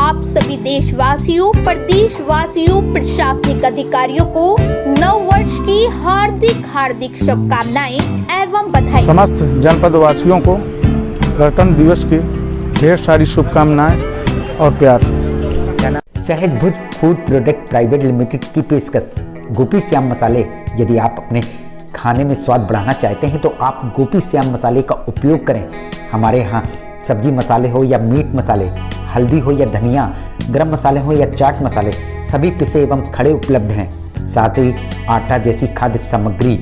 आप सभी देशवासियों, प्रदेशवासियों, प्रशासनिक अधिकारियों को नव वर्ष की हार्दिक शुभकामनाएं एवं बधाई। समस्त जनपद वासियों को गणतंत्र दिवस की ढेर सारी शुभकामनाएं और प्यार। सहज भुज फूड प्रोडक्ट प्राइवेट लिमिटेड की पेशकश गोपी श्याम मसाले। यदि आप अपने खाने में स्वाद बढ़ाना चाहते हैं तो आप गोपी श्याम मसाले का उपयोग करें। हमारे यहाँ सब्जी मसाले हो या मीट मसाले, हल्दी हो या धनिया, गरम मसाले हो या चाट मसाले, सभी पिसे एवं खड़े उपलब्ध हैं। साथ ही आटा जैसी खाद्य सामग्री,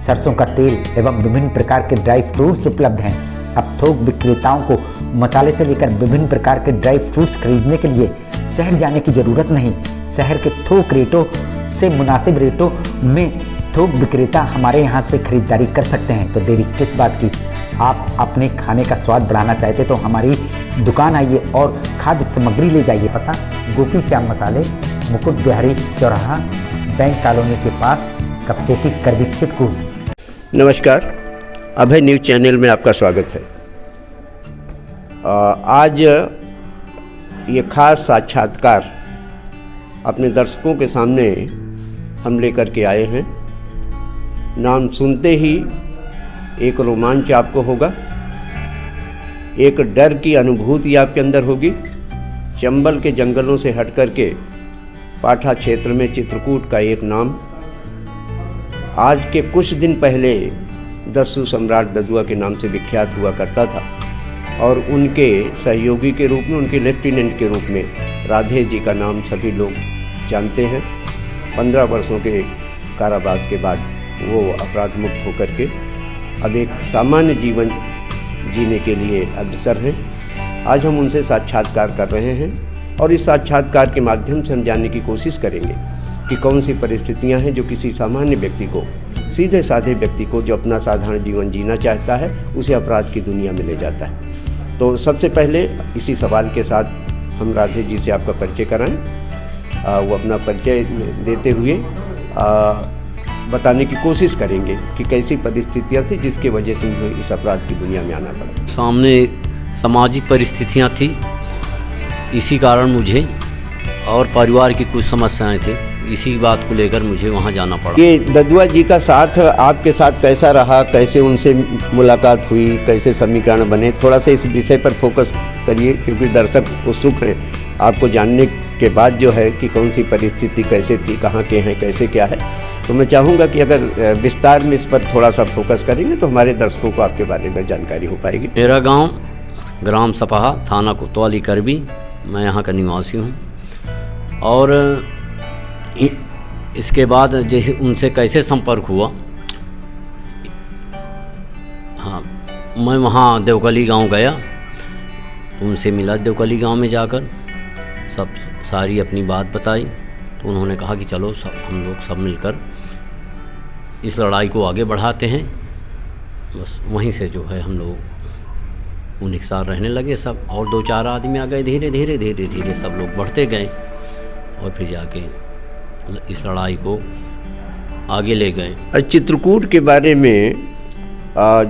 सरसों का तेल एवं विभिन्न प्रकार के ड्राई फ्रूट्स उपलब्ध हैं। अब थोक विक्रेताओं को मसाले से लेकर विभिन्न प्रकार के ड्राई फ्रूट्स खरीदने के लिए शहर जाने की ज़रूरत नहीं। शहर के थोक रेटों से मुनासिब रेटों में थोक विक्रेता हमारे यहाँ से खरीदारी कर सकते हैं। तो देरी किस बात की, आप अपने खाने का स्वाद बढ़ाना चाहते तो हमारी दुकान आइए और खाद्य सामग्री ले जाइए। पता गोपी श्याम मसाले, मुकुट बिहारी चौराहा, बैंक कॉलोनी के पास, कपसेटी करवी चित्रकूट। नमस्कार, अभय न्यूज़ चैनल में आपका स्वागत है। आज ये खास साक्षात्कार अपने दर्शकों के सामने हम लेकर के आए हैं। नाम सुनते ही एक रोमांच आपको होगा, एक डर की अनुभूति आपके अंदर होगी। चंबल के जंगलों से हट कर के पाठा क्षेत्र में चित्रकूट का एक नाम आज के कुछ दिन पहले दस्यु सम्राट ददुआ के नाम से विख्यात हुआ करता था और उनके सहयोगी के रूप में, उनके लेफ्टिनेंट के रूप में राधे जी का नाम सभी लोग जानते हैं। 15 वर्षों के कारावास के बाद वो अपराध मुक्त होकर के अब एक सामान्य जीवन जीने के लिए अग्रसर हैं। आज हम उनसे साक्षात्कार कर रहे हैं और इस साक्षात्कार के माध्यम से हम जानने की कोशिश करेंगे कि कौन सी परिस्थितियां हैं जो किसी सामान्य व्यक्ति को, सीधे साधे व्यक्ति को जो अपना साधारण जीवन जीना चाहता है, उसे अपराध की दुनिया में ले जाता है। तो सबसे पहले इसी सवाल के साथ हम राधे जी से आपका परिचय कराएं। वो अपना परिचय देते हुए बताने की कोशिश करेंगे कि कैसी परिस्थितियां थी जिसके वजह से उन्हें इस अपराध की दुनिया में आना पड़ा। सामने सामाजिक परिस्थितियां थी, इसी कारण मुझे और परिवार की कुछ समस्याएं थी, इसी बात को लेकर मुझे वहां जाना पड़ा। ये ददुआ जी का साथ आपके साथ कैसा रहा, कैसे उनसे मुलाकात हुई, कैसे समीकरण बने, थोड़ा सा इस विषय पर फोकस करिए क्योंकि दर्शक उत्सुक हैं आपको जानने के बाद जो है कि कौन सी परिस्थिति कैसे थी, कहाँ के हैं, कैसे क्या है। तो मैं चाहूँगा कि अगर विस्तार में इस पर थोड़ा सा फोकस करेंगे तो हमारे दर्शकों को आपके बारे में जानकारी हो पाएगी। मेरा गांव ग्राम सपाहा, थाना कोतवाली करवी, मैं यहाँ का निवासी हूँ। और इसके बाद जैसे उनसे कैसे संपर्क हुआ, हाँ, मैं वहाँ देवकली गांव गया, उनसे मिला देवकली गांव में जाकर, सब सारी अपनी बात बताई। तो उन्होंने कहा कि चलो हम लोग सब मिलकर इस लड़ाई को आगे बढ़ाते हैं। बस वहीं से जो है हम लोग उन्हीं के साथ रहने लगे सब, और 2-4 आदमी आ गए। धीरे धीरे सब लोग बढ़ते गए और फिर जाके इस लड़ाई को आगे ले गए। चित्रकूट के बारे में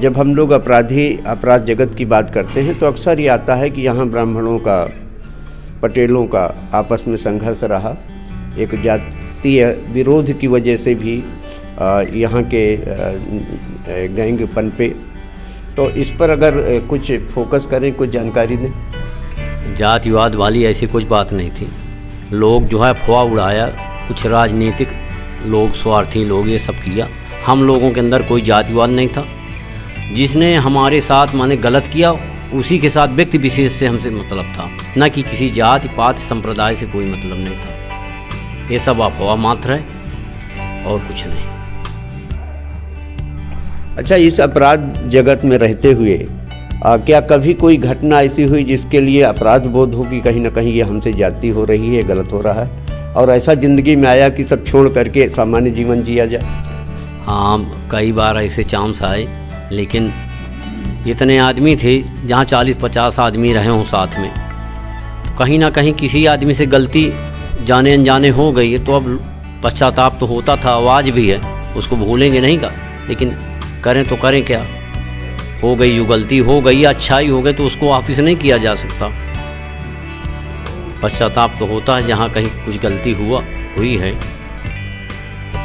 जब हम लोग अपराध जगत की बात करते हैं तो अक्सर ये आता है कि यहाँ ब्राह्मणों का, पटेलों का आपस में संघर्ष रहा, एक जातीय विरोध की वजह से भी यहाँ के गैंग पनपे। तो इस पर अगर कुछ फोकस करें, कुछ जानकारी दें। जातिवाद वाली ऐसी कुछ बात नहीं थी। लोग जो है अफवाह उड़ाया, कुछ राजनीतिक लोग, स्वार्थी लोग ये सब किया। हम लोगों के अंदर कोई जातिवाद नहीं था। जिसने हमारे साथ माने गलत किया उसी के साथ व्यक्ति विशेष से हमसे मतलब था, न कि किसी जाति पात संप्रदाय से कोई मतलब नहीं था। ये सब अफवाह मात्र है और कुछ नहीं। अच्छा, इस अपराध जगत में रहते हुए क्या कभी कोई घटना ऐसी हुई जिसके लिए अपराध बोध हो कि कहीं ना कहीं ये हमसे ज्यादती हो रही है, गलत हो रहा है, और ऐसा ज़िंदगी में आया कि सब छोड़ करके सामान्य जीवन जिया जाए? हाँ, कई बार ऐसे चांस आए, लेकिन इतने आदमी थे, जहाँ 40-50 आदमी रहे हों साथ में, तो कहीं ना कहीं किसी आदमी से गलती जाने अनजाने हो गई है। तो अब पश्चाताप तो होता था, आवाज़ भी है, उसको भूलेंगे नहीं का, लेकिन करें तो करें क्या। हो गई, जो गलती हो गई, अच्छाई हो गई, तो उसको वापस नहीं किया जा सकता। पश्चाताप तो होता है जहाँ कहीं कुछ गलती हुई है,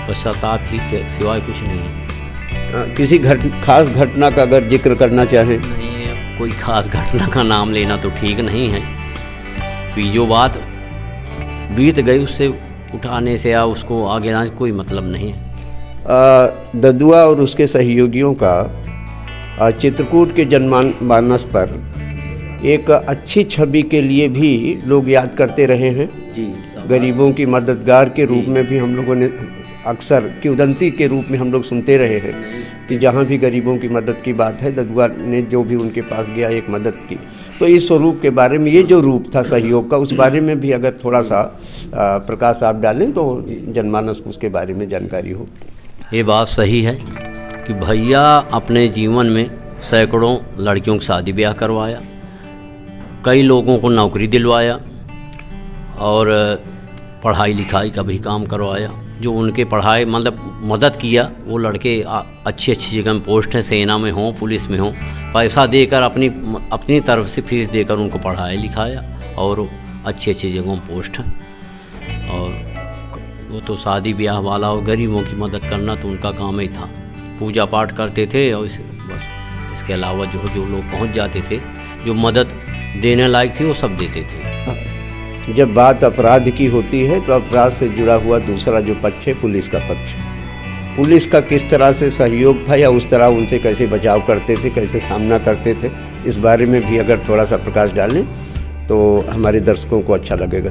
पश्चाताप ही के सिवाय कुछ नहीं है। किसी खास घटना का अगर जिक्र करना चाहें? नहीं, अब कोई खास घटना का नाम लेना तो ठीक नहीं है, कि जो बात बीत गई उससे उठाने से या उसको आगे लाने से कोई मतलब नहीं है। ददुआ और उसके सहयोगियों का चित्रकूट के जनमानस पर एक अच्छी छवि के लिए भी लोग याद करते रहे हैं। जी, गरीबों की मददगार के रूप में भी हम लोगों ने अक्सर किंवदंती के रूप में हम लोग सुनते रहे हैं कि जहाँ भी गरीबों की मदद की बात है, ददुआ ने जो भी उनके पास गया एक मदद की। तो इस स्वरूप के बारे में, ये जो रूप था सहयोग का, उस बारे में भी अगर थोड़ा सा प्रकाश आप डालें तो जनमानस को उसके बारे में जानकारी हो। ये बात सही है कि भैया अपने जीवन में सैकड़ों लड़कियों की शादी ब्याह करवाया, कई लोगों को नौकरी दिलवाया और पढ़ाई लिखाई का भी काम करवाया। जो उनके पढ़ाई मतलब मदद किया, वो लड़के अच्छी अच्छी जगह में पोस्ट हैं, सेना में हों, पुलिस में हों, पैसा देकर अपनी तरफ से फीस देकर उनको पढ़ाया लिखाया और अच्छी अच्छी जगहों में पोस्ट हैं। और वो तो शादी ब्याह वाला और गरीबों की मदद करना तो उनका काम ही था। पूजा पाठ करते थे और बस इसके अलावा जो लोग पहुंच जाते थे, जो मदद देने लायक थी वो सब देते थे। जब बात अपराध की होती है तो अपराध से जुड़ा हुआ दूसरा जो पक्ष है, पुलिस का पक्ष। पुलिस का किस तरह से सहयोग था या उस तरह उनसे कैसे बचाव करते थे, कैसे सामना करते थे, इस बारे में भी अगर थोड़ा सा प्रकाश डालें तो हमारे दर्शकों को अच्छा लगेगा।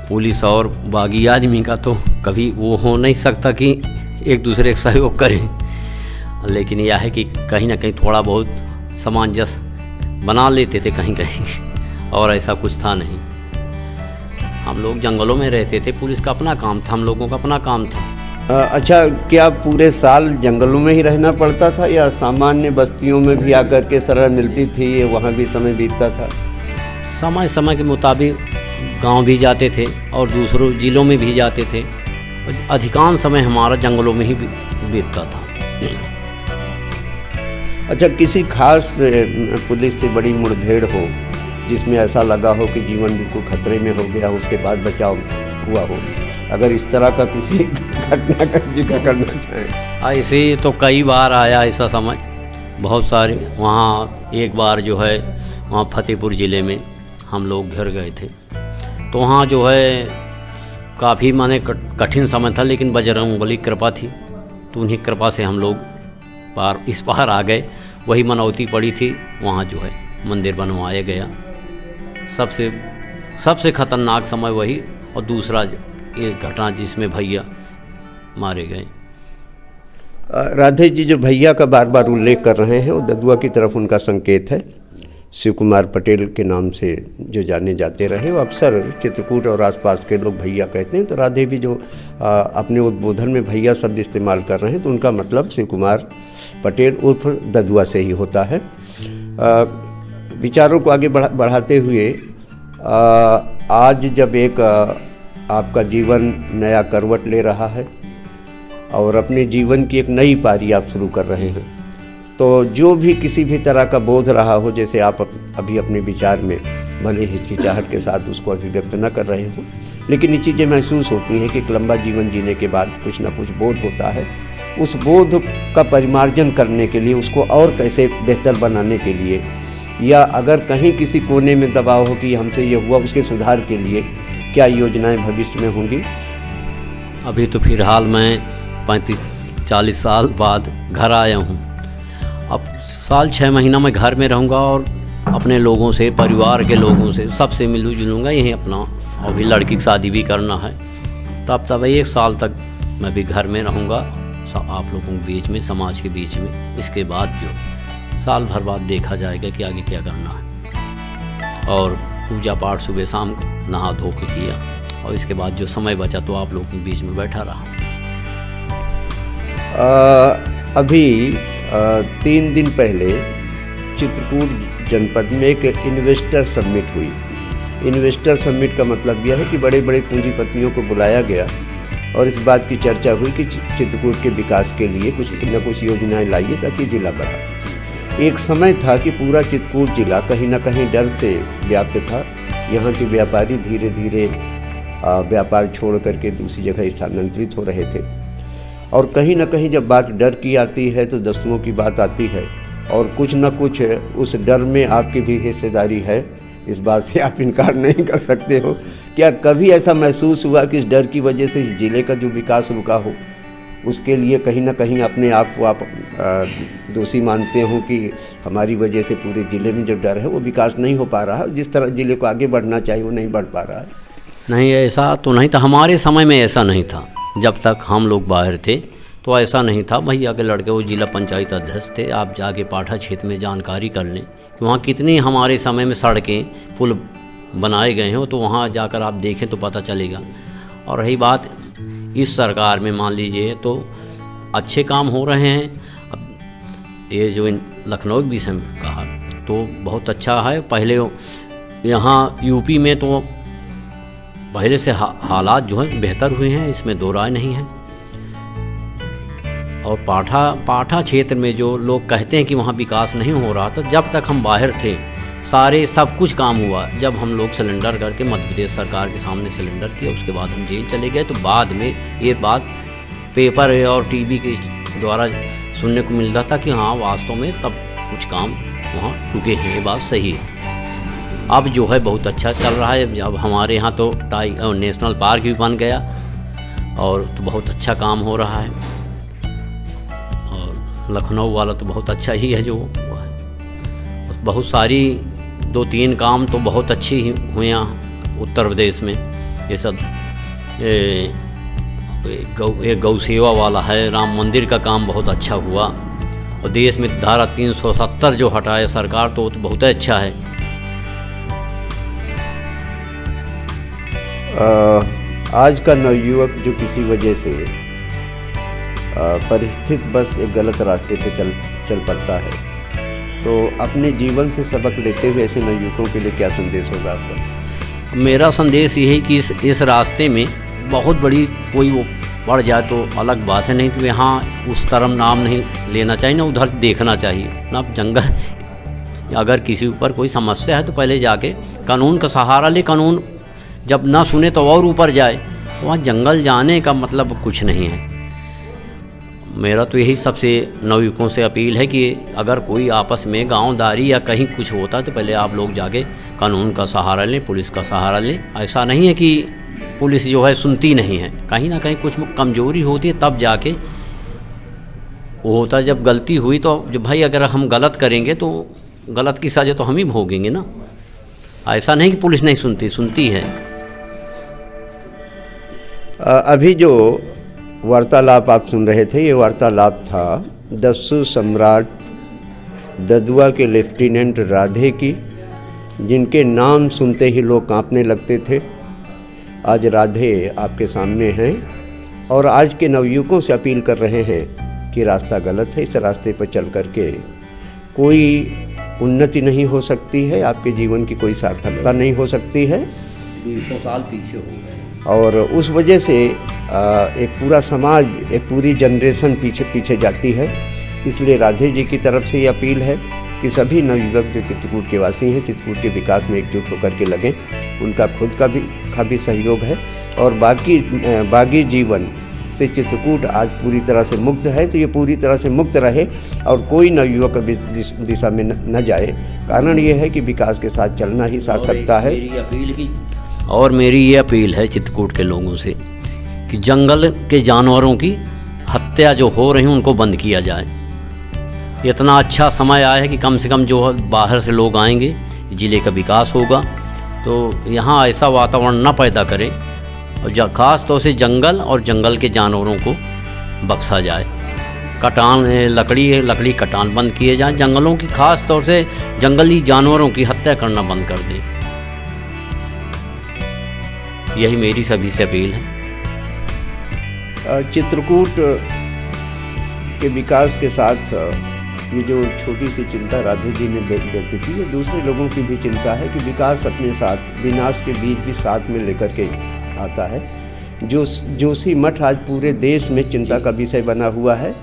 पुलिस और बागी आदमी का तो कभी वो हो नहीं सकता कि एक दूसरे का सहयोग करें, लेकिन यह है कि कहीं ना कहीं थोड़ा बहुत सामंजस्य बना लेते थे कहीं कहीं, और ऐसा कुछ था नहीं। हम लोग जंगलों में रहते थे, पुलिस का अपना काम था, हम लोगों का अपना काम था। अच्छा, क्या पूरे साल जंगलों में ही रहना पड़ता था या सामान्य बस्तियों में भी आकर के शरण मिलती थी, वहाँ भी समय बीतता था? समय समय के मुताबिक गांव भी जाते थे और दूसरों जिलों में भी जाते थे। अधिकांश समय हमारा जंगलों में ही बीतता था। अच्छा, किसी खास पुलिस से बड़ी मुठभेड़ हो जिसमें ऐसा लगा हो कि जीवन बिल्कुल खतरे में हो गया, उसके बाद बचाव हुआ हो, अगर इस तरह का किसी घटना का जिक्र करना चाहें? ऐसे तो कई बार आया ऐसा समय, बहुत सारे। वहाँ एक बार जो है वहाँ फतेहपुर ज़िले में हम लोग घर गए थे, तो वहाँ जो है काफ़ी माने कठिन समय था, लेकिन बजरंगबली कृपा थी, तो उन्हीं कृपा से हम लोग इस पार आ गए। वही मनौती पड़ी थी, वहाँ जो है मंदिर बनवाया गया। सबसे खतरनाक समय वही, और दूसरा एक घटना जिसमें भैया मारे गए। राधे जी, जो भैया का बार बार उल्लेख कर रहे हैं वो ददुआ की तरफ उनका संकेत है। शिव कुमार पटेल के नाम से जो जाने जाते रहे, वो अक्सर चित्रकूट और आसपास के लोग भैया कहते हैं। तो राधे भी जो अपने उद्बोधन में भैया शब्द इस्तेमाल कर रहे हैं, तो उनका मतलब शिव कुमार पटेल उर्फ ददुआ से ही होता है। विचारों को आगे बढ़ाते हुए आज जब एक आपका जीवन नया करवट ले रहा है और अपने जीवन की एक नई पारी आप शुरू कर रहे हैं, तो जो भी किसी भी तरह का बोध रहा हो, जैसे आप अभी अपने विचार में भले हिचकिचाहट के साथ उसको अभिव्यक्त न कर रहे हो, लेकिन ये चीज़ें महसूस होती हैं कि एक लंबा जीवन जीने के बाद कुछ ना कुछ बोध होता है। उस बोध का परिमार्जन करने के लिए, उसको और कैसे बेहतर बनाने के लिए, या अगर कहीं किसी कोने में दबाव हो कि हमसे ये हुआ, उसके सुधार के लिए क्या योजनाएं भविष्य में होंगी? अभी तो फिलहाल मैं 35-40 साल बाद घर आया हूँ। अब साल 6 महीना मैं घर में रहूँगा और अपने लोगों से, परिवार के लोगों से, सबसे मिलूँ जुलूँगा। यहीं अपना अभी लड़की की शादी भी करना है, तब 1 साल तक मैं भी घर में रहूँगा आप लोगों के बीच में, समाज के बीच में। इसके बाद जो साल भर बाद देखा जाएगा कि आगे क्या करना है। और पूजा पाठ सुबह शाम नहा धो के किया, और इसके बाद जो समय बचा तो आप लोगों के बीच में बैठा रहा। अभी 3 दिन पहले चित्रकूट जनपद में एक इन्वेस्टर समिट हुई। इन्वेस्टर समिट का मतलब यह है कि बड़े बड़े पूंजीपतियों को बुलाया गया और इस बात की चर्चा हुई कि चित्रकूट के विकास के लिए कुछ न कुछ योजनाएं लाइए ताकि जिला बढ़ा। एक समय था कि पूरा चित्रकूट जिला कहीं ना कहीं डर से व्याप्त था यहाँ के व्यापारी धीरे धीरे व्यापार छोड़ करके दूसरी जगह स्थानांतरित हो रहे थे। और कहीं ना कहीं जब बात डर की आती है तो दस्युओं की बात आती है, और कुछ न कुछ उस डर में आपकी भी हिस्सेदारी है, इस बात से आप इनकार नहीं कर सकते हो। क्या कभी ऐसा महसूस हुआ कि इस डर की वजह से इस ज़िले का जो विकास रुका हो, उसके लिए कहीं ना कहीं अपने आप को आप दोषी मानते हो कि हमारी वजह से पूरे ज़िले में जो डर है वो विकास नहीं हो पा रहा है, जिस तरह ज़िले को आगे बढ़ना चाहिए वो नहीं बढ़ पा रहा है? नहीं, ऐसा तो नहीं था, हमारे समय में ऐसा नहीं था। जब तक हम लोग बाहर थे तो ऐसा नहीं था। भैया के लड़के वो जिला पंचायत अध्यक्ष थे, आप जाके पाठा क्षेत्र में जानकारी कर लें कि वहाँ कितनी हमारे समय में सड़कें पुल बनाए गए हैं, तो वहाँ जाकर आप देखें तो पता चलेगा। और रही बात इस सरकार में, मान लीजिए तो अच्छे काम हो रहे हैं। अब ये जो लखनऊ के विषय में कहा तो बहुत अच्छा है। पहले यहाँ यूपी में तो पहले से हालात जो हैं बेहतर हुए हैं, इसमें दो राय नहीं है। और पाठा क्षेत्र में जो लोग कहते हैं कि वहाँ विकास नहीं हो रहा था, जब तक हम बाहर थे सारे सब कुछ काम हुआ। जब हम लोग सिलेंडर करके मध्य प्रदेश सरकार के सामने सिलेंडर किया, उसके बाद हम जेल चले गए, तो बाद में ये बात पेपर और टीवी के द्वारा सुनने को मिल रहा था कि हाँ वास्तव में तब कुछ काम वहाँ रुके हैं। ये बात सही है। अब जो है बहुत अच्छा चल रहा है। अब हमारे यहाँ तो नेशनल पार्क भी बन गया और तो बहुत अच्छा काम हो रहा है। और लखनऊ वाला तो बहुत अच्छा ही है, जो बहुत सारी 2-3 काम तो बहुत अच्छी ही हुए यहाँ उत्तर प्रदेश में। ये सब एक गौ सेवा वाला है, राम मंदिर का काम बहुत अच्छा हुआ। और देश में धारा 370 जो हटाए सरकार, तो बहुत अच्छा है। आज का नवयुवक जो किसी वजह से परिस्थिति बस एक गलत रास्ते पे चल पड़ता है, तो अपने जीवन से सबक लेते हुए ऐसे नवयुवकों के लिए क्या संदेश होगा आपका? मेरा संदेश ये है कि इस रास्ते में बहुत बड़ी कोई वो पड़ जाए तो अलग बात है, नहीं तो यहाँ उस तरफ नाम नहीं लेना चाहिए, ना उधर देखना चाहिए। ना जंगल अगर किसी ऊपर कोई समस्या है तो पहले जाके कानून का सहारा ले। कानून जब ना सुने तो और ऊपर जाए, वहाँ जंगल जाने का मतलब कुछ नहीं है। मेरा तो यही सबसे नवयुवकों से अपील है कि अगर कोई आपस में गांवदारी या कहीं कुछ होता तो पहले आप लोग जाके कानून का सहारा लें, पुलिस का सहारा लें। ऐसा नहीं है कि पुलिस जो है सुनती नहीं है, कहीं ना कहीं कुछ कमज़ोरी होती है, तब जाके वो होता है। जब गलती हुई तो जब भाई अगर हम गलत करेंगे तो गलत की सज़ा तो हम ही भोगेंगे ना। ऐसा नहीं कि पुलिस नहीं सुनती है। अभी जो वार्तालाप आप सुन रहे थे, ये वार्तालाप था दस्यु सम्राट ददुआ के लेफ्टिनेंट राधे की, जिनके नाम सुनते ही लोग कांपने लगते थे। आज राधे आपके सामने हैं और आज के नवयुवकों से अपील कर रहे हैं कि रास्ता गलत है, इस रास्ते पर चल करके कोई उन्नति नहीं हो सकती है, आपके जीवन की कोई सार्थकता नहीं हो सकती है। 200 साल पीछे हो गए और उस वजह से एक पूरा समाज, एक पूरी जनरेशन पीछे जाती है। इसलिए राधे जी की तरफ से ये अपील है कि सभी नवयुवक जो चित्रकूट के वासी हैं, चित्रकूट के विकास में एकजुट होकर के लगें। उनका खुद का भी सहयोग है और बाकी जीवन से चित्रकूट आज पूरी तरह से मुक्त है, तो ये पूरी तरह से मुक्त रहे और कोई नवयुवक दिशा में न जाए। कारण ये है कि विकास के साथ चलना ही सार्थकता है। मेरी ये अपील है चित्रकूट के लोगों से कि जंगल के जानवरों की हत्या जो हो रही है उनको बंद किया जाए। इतना अच्छा समय आया है कि कम से कम जो बाहर से लोग आएंगे, ज़िले का विकास होगा। तो यहाँ ऐसा वातावरण न पैदा करें और ख़ास तौर से जंगल और जंगल के जानवरों को बख्शा जाए। लकड़ी कटान बंद किए जाए। जंगलों की ख़ास तौर से जंगली जानवरों की हत्या करना बंद कर दें। यही मेरी सभी से अपील है। चित्रकूट के विकास के साथ ये जो छोटी सी चिंता राधे जी ने व्यक्त की, ये दूसरे लोगों की भी चिंता है कि विकास अपने साथ विनाश के बीच भी साथ में लेकर के आता है। जोशी मठ आज पूरे देश में चिंता का विषय बना हुआ है,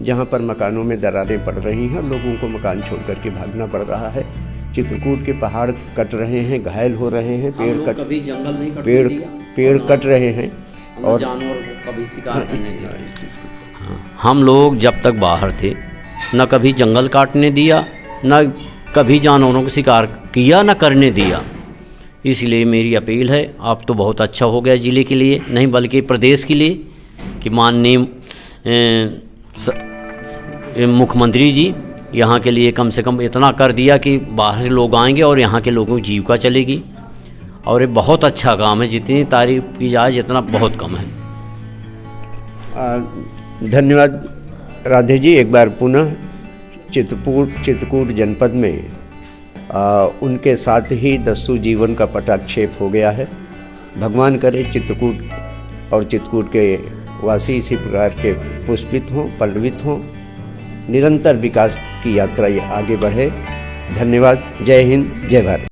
जहाँ पर मकानों में दरारें पड़ रही हैं, लोगों को मकान छोड़ करके भागना पड़ रहा है। चित्रकूट के पहाड़ कट रहे हैं, घायल हो रहे हैं, हम लोग कभी जंगल नहीं कटने पेड़ दिया, पेड़ कट रहे हैं और जानवर को कभी शिकार करने दिया। हम लोग जब तक बाहर थे न कभी जंगल काटने दिया, न कभी जानवरों को शिकार किया, न करने दिया। इसलिए मेरी अपील है, आप तो बहुत अच्छा हो गया ज़िले के लिए, नहीं बल्कि प्रदेश के लिए, कि माननीय मुख्यमंत्री जी यहाँ के लिए कम से कम इतना कर दिया कि बाहर से लोग आएंगे और यहाँ के लोगों की जीविका चलेगी। और ये बहुत अच्छा काम है, जितनी तारीफ की जाए जितना बहुत कम है। धन्यवाद राधे जी। एक बार पुनः चित्रकूट जनपद में उनके साथ ही दस्यु जीवन का पटाक्षेप हो गया है। भगवान करे चित्रकूट और चित्रकूट के वासी इसी प्रकार के पुष्पित हों, पल्लवित हों, निरंतर विकास की यात्रा ये आगे बढ़े। धन्यवाद। जय हिंद, जय भारत।